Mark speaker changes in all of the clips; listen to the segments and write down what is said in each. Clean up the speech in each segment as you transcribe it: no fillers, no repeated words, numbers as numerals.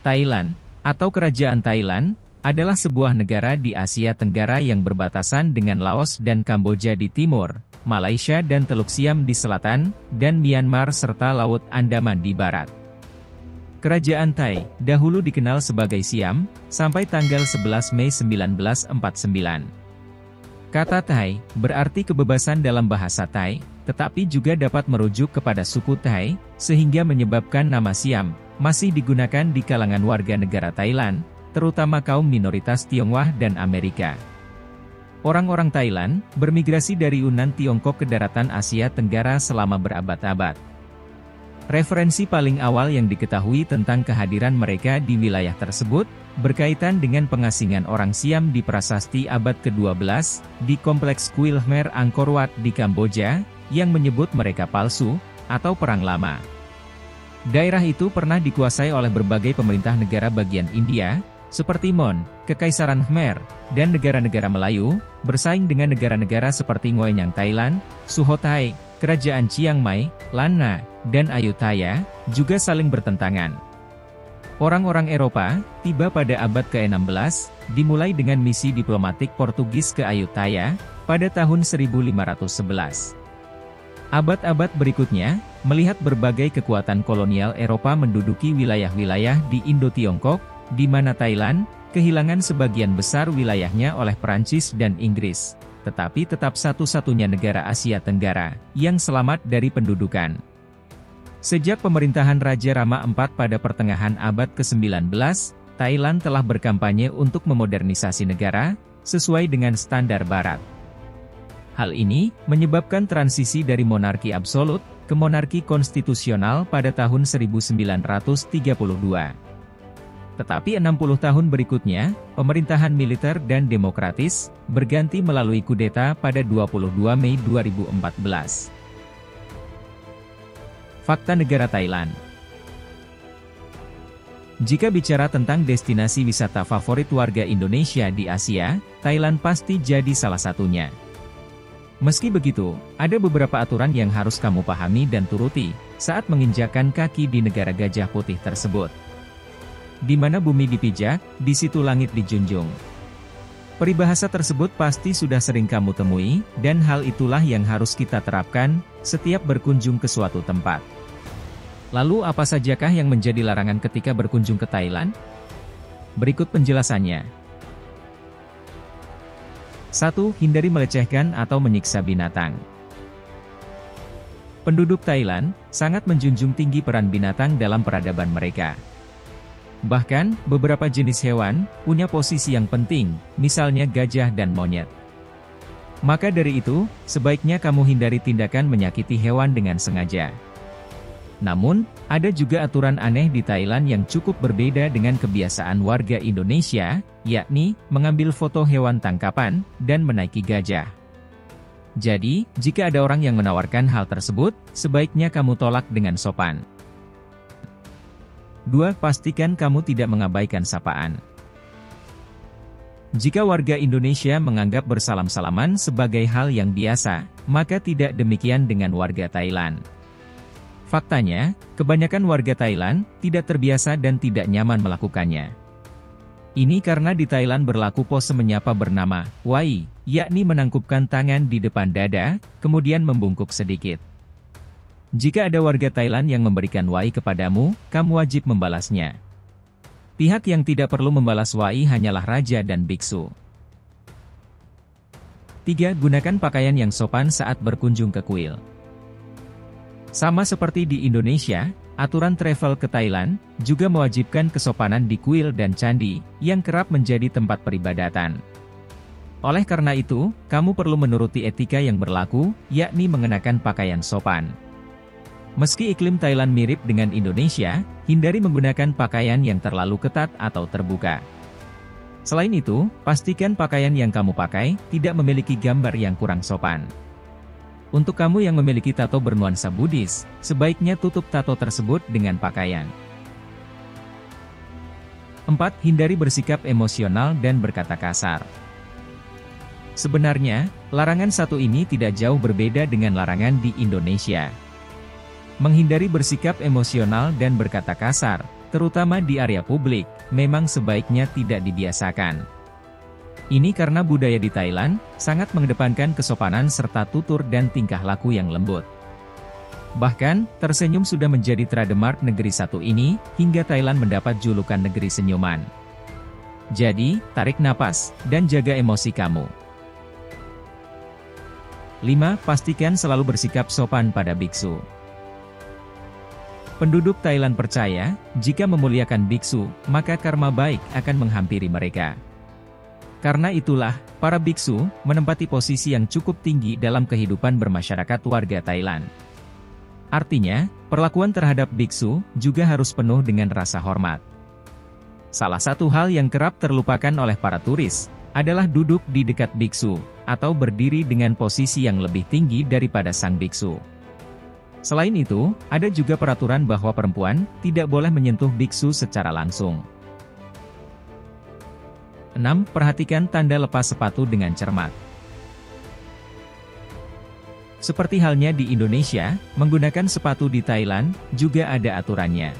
Speaker 1: Thailand, atau Kerajaan Thailand, adalah sebuah negara di Asia Tenggara yang berbatasan dengan Laos dan Kamboja di timur, Malaysia dan Teluk Siam di selatan, dan Myanmar serta Laut Andaman di barat. Kerajaan Thai, dahulu dikenal sebagai Siam, sampai tanggal 11 Mei 1949. Kata Thai, berarti kebebasan dalam bahasa Thai, tetapi juga dapat merujuk kepada suku Thai, sehingga menyebabkan nama Siam masih digunakan di kalangan warga negara Thailand, terutama kaum minoritas Tionghoa dan Amerika. Orang-orang Thailand bermigrasi dari Yunnan Tiongkok ke daratan Asia Tenggara selama berabad-abad. Referensi paling awal yang diketahui tentang kehadiran mereka di wilayah tersebut, berkaitan dengan pengasingan orang Siam di prasasti abad ke-12, di kompleks kuil Khmer Angkor Wat di Kamboja, yang menyebut mereka palsu, atau Perang Lama. Daerah itu pernah dikuasai oleh berbagai pemerintah negara bagian India, seperti Mon, Kekaisaran Khmer, dan negara-negara Melayu, bersaing dengan negara-negara seperti Ngoenyang Thailand, Sukhothai, Kerajaan Chiang Mai, Lanna, dan Ayutthaya, juga saling bertentangan. Orang-orang Eropa, tiba pada abad ke-16, dimulai dengan misi diplomatik Portugis ke Ayutthaya, pada tahun 1511. Abad-abad berikutnya, melihat berbagai kekuatan kolonial Eropa menduduki wilayah-wilayah di Indo-Tiongkok, di mana Thailand kehilangan sebagian besar wilayahnya oleh Perancis dan Inggris, tetapi tetap satu-satunya negara Asia Tenggara yang selamat dari pendudukan. Sejak pemerintahan Raja Rama IV pada pertengahan abad ke-19, Thailand telah berkampanye untuk memodernisasi negara sesuai dengan standar Barat. Hal ini menyebabkan transisi dari monarki absolut ke monarki konstitusional pada tahun 1932. Tetapi 60 tahun berikutnya, pemerintahan militer dan demokratis berganti melalui kudeta pada 22 Mei 2014. Fakta negara Thailand. Jika bicara tentang destinasi wisata favorit warga Indonesia di Asia, Thailand pasti jadi salah satunya. Meski begitu, ada beberapa aturan yang harus kamu pahami dan turuti saat menginjakkan kaki di negara gajah putih tersebut. Di mana bumi dipijak, di situ langit dijunjung. Peribahasa tersebut pasti sudah sering kamu temui, dan hal itulah yang harus kita terapkan setiap berkunjung ke suatu tempat. Lalu apa sajakah yang menjadi larangan ketika berkunjung ke Thailand? Berikut penjelasannya. 1. Hindari melecehkan atau menyiksa binatang. Penduduk Thailand sangat menjunjung tinggi peran binatang dalam peradaban mereka. Bahkan, beberapa jenis hewan punya posisi yang penting, misalnya gajah dan monyet. Maka dari itu, sebaiknya kamu hindari tindakan menyakiti hewan dengan sengaja. Namun, ada juga aturan aneh di Thailand yang cukup berbeda dengan kebiasaan warga Indonesia, yakni mengambil foto hewan tangkapan dan menaiki gajah. Jadi, jika ada orang yang menawarkan hal tersebut, sebaiknya kamu tolak dengan sopan. 2. Pastikan kamu tidak mengabaikan sapaan. Jika warga Indonesia menganggap bersalam-salaman sebagai hal yang biasa, maka tidak demikian dengan warga Thailand. Faktanya, kebanyakan warga Thailand tidak terbiasa dan tidak nyaman melakukannya. Ini karena di Thailand berlaku pose menyapa bernama Wai, yakni menangkupkan tangan di depan dada, kemudian membungkuk sedikit. Jika ada warga Thailand yang memberikan Wai kepadamu, kamu wajib membalasnya. Pihak yang tidak perlu membalas Wai hanyalah raja dan biksu. 3. Gunakan pakaian yang sopan saat berkunjung ke kuil. Sama seperti di Indonesia, aturan travel ke Thailand juga mewajibkan kesopanan di kuil dan candi, yang kerap menjadi tempat peribadatan. Oleh karena itu, kamu perlu menuruti etika yang berlaku, yakni mengenakan pakaian sopan. Meski iklim Thailand mirip dengan Indonesia, hindari menggunakan pakaian yang terlalu ketat atau terbuka. Selain itu, pastikan pakaian yang kamu pakai tidak memiliki gambar yang kurang sopan. Untuk kamu yang memiliki tato bernuansa Buddhis, sebaiknya tutup tato tersebut dengan pakaian. 4. Hindari bersikap emosional dan berkata kasar. Sebenarnya, larangan satu ini tidak jauh berbeda dengan larangan di Indonesia. Menghindari bersikap emosional dan berkata kasar, terutama di area publik, memang sebaiknya tidak dibiasakan. Ini karena budaya di Thailand sangat mengedepankan kesopanan serta tutur dan tingkah laku yang lembut. Bahkan, tersenyum sudah menjadi trademark negeri satu ini, hingga Thailand mendapat julukan negeri senyuman. Jadi, tarik napas, dan jaga emosi kamu. 5. Pastikan selalu bersikap sopan pada biksu. Penduduk Thailand percaya, jika memuliakan biksu, maka karma baik akan menghampiri mereka. Karena itulah, para biksu menempati posisi yang cukup tinggi dalam kehidupan bermasyarakat warga Thailand. Artinya, perlakuan terhadap biksu juga harus penuh dengan rasa hormat. Salah satu hal yang kerap terlupakan oleh para turis adalah duduk di dekat biksu, atau berdiri dengan posisi yang lebih tinggi daripada sang biksu. Selain itu, ada juga peraturan bahwa perempuan tidak boleh menyentuh biksu secara langsung. 6. Perhatikan tanda lepas sepatu dengan cermat. Seperti halnya di Indonesia, menggunakan sepatu di Thailand juga ada aturannya.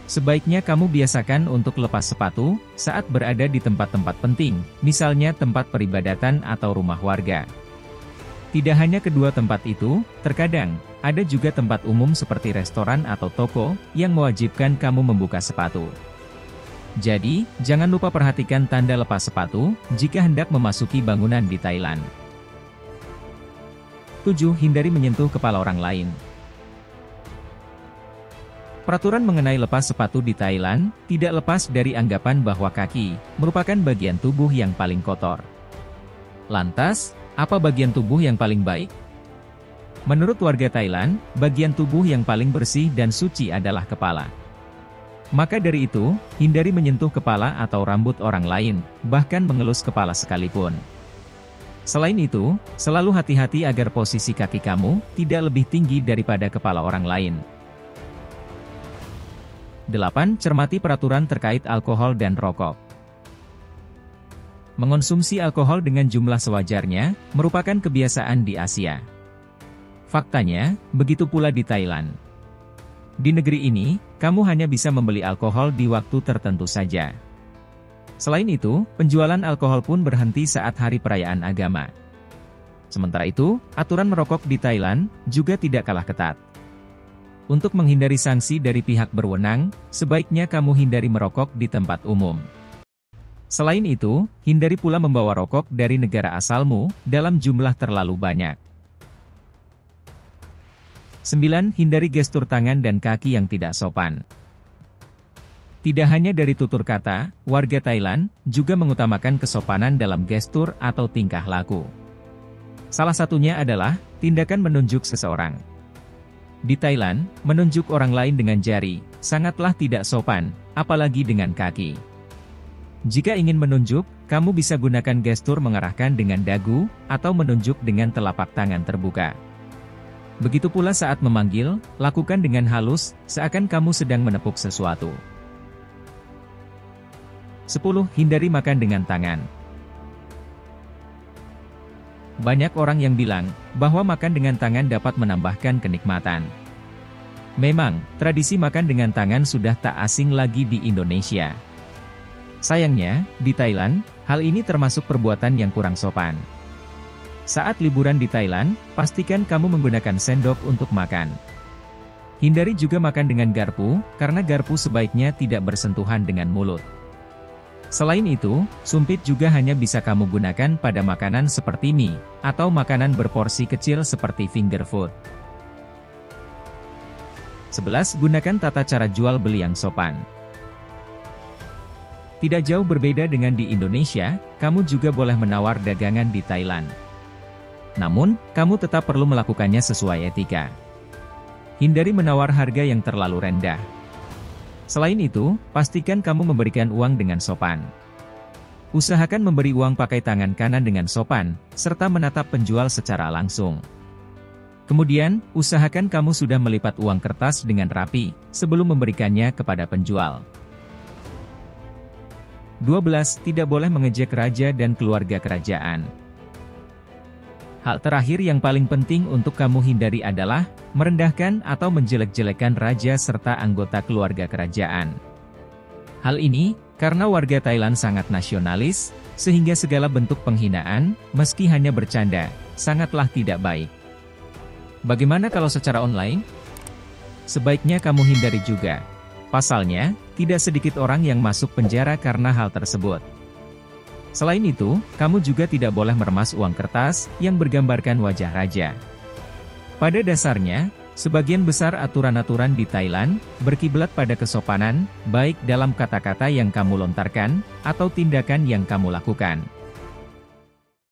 Speaker 1: Sebaiknya kamu biasakan untuk lepas sepatu saat berada di tempat-tempat penting, misalnya tempat peribadatan atau rumah warga. Tidak hanya kedua tempat itu, terkadang ada juga tempat umum seperti restoran atau toko yang mewajibkan kamu membuka sepatu. Jadi, jangan lupa perhatikan tanda lepas sepatu jika hendak memasuki bangunan di Thailand. 7. Hindari menyentuh kepala orang lain. Peraturan mengenai lepas sepatu di Thailand tidak lepas dari anggapan bahwa kaki merupakan bagian tubuh yang paling kotor. Lantas, apa bagian tubuh yang paling baik? Menurut warga Thailand, bagian tubuh yang paling bersih dan suci adalah kepala. Maka dari itu, hindari menyentuh kepala atau rambut orang lain, bahkan mengelus kepala sekalipun. Selain itu, selalu hati-hati agar posisi kaki kamu tidak lebih tinggi daripada kepala orang lain. 8. Cermati peraturan terkait alkohol dan rokok. Mengonsumsi alkohol dengan jumlah sewajarnya merupakan kebiasaan di Asia. Faktanya, begitu pula di Thailand. Di negeri ini, kamu hanya bisa membeli alkohol di waktu tertentu saja. Selain itu, penjualan alkohol pun berhenti saat hari perayaan agama. Sementara itu, aturan merokok di Thailand juga tidak kalah ketat. Untuk menghindari sanksi dari pihak berwenang, sebaiknya kamu hindari merokok di tempat umum. Selain itu, hindari pula membawa rokok dari negara asalmu dalam jumlah terlalu banyak. 9. Hindari gestur tangan dan kaki yang tidak sopan. Tidak hanya dari tutur kata, warga Thailand juga mengutamakan kesopanan dalam gestur atau tingkah laku. Salah satunya adalah tindakan menunjuk seseorang. Di Thailand, menunjuk orang lain dengan jari sangatlah tidak sopan, apalagi dengan kaki. Jika ingin menunjuk, kamu bisa gunakan gestur mengarahkan dengan dagu atau menunjuk dengan telapak tangan terbuka. Begitu pula saat memanggil, lakukan dengan halus, seakan kamu sedang menepuk sesuatu. 10. Hindari makan dengan tangan. Banyak orang yang bilang bahwa makan dengan tangan dapat menambahkan kenikmatan. Memang, tradisi makan dengan tangan sudah tak asing lagi di Indonesia. Sayangnya, di Thailand, hal ini termasuk perbuatan yang kurang sopan. Saat liburan di Thailand, pastikan kamu menggunakan sendok untuk makan. Hindari juga makan dengan garpu, karena garpu sebaiknya tidak bersentuhan dengan mulut. Selain itu, sumpit juga hanya bisa kamu gunakan pada makanan seperti mie, atau makanan berporsi kecil seperti finger food. 11. Gunakan tata cara jual beli yang sopan. Tidak jauh berbeda dengan di Indonesia, kamu juga boleh menawar dagangan di Thailand. Namun, kamu tetap perlu melakukannya sesuai etika. Hindari menawar harga yang terlalu rendah. Selain itu, pastikan kamu memberikan uang dengan sopan. Usahakan memberi uang pakai tangan kanan dengan sopan, serta menatap penjual secara langsung. Kemudian, usahakan kamu sudah melipat uang kertas dengan rapi, sebelum memberikannya kepada penjual. 12. Tidak boleh mengejek raja dan keluarga kerajaan. Hal terakhir yang paling penting untuk kamu hindari adalah merendahkan atau menjelek-jelekan raja serta anggota keluarga kerajaan. Hal ini karena warga Thailand sangat nasionalis, sehingga segala bentuk penghinaan, meski hanya bercanda, sangatlah tidak baik. Bagaimana kalau secara online? Sebaiknya kamu hindari juga. Pasalnya, tidak sedikit orang yang masuk penjara karena hal tersebut. Selain itu, kamu juga tidak boleh meremas uang kertas yang bergambarkan wajah raja. Pada dasarnya, sebagian besar aturan-aturan di Thailand berkiblat pada kesopanan, baik dalam kata-kata yang kamu lontarkan, atau tindakan yang kamu lakukan.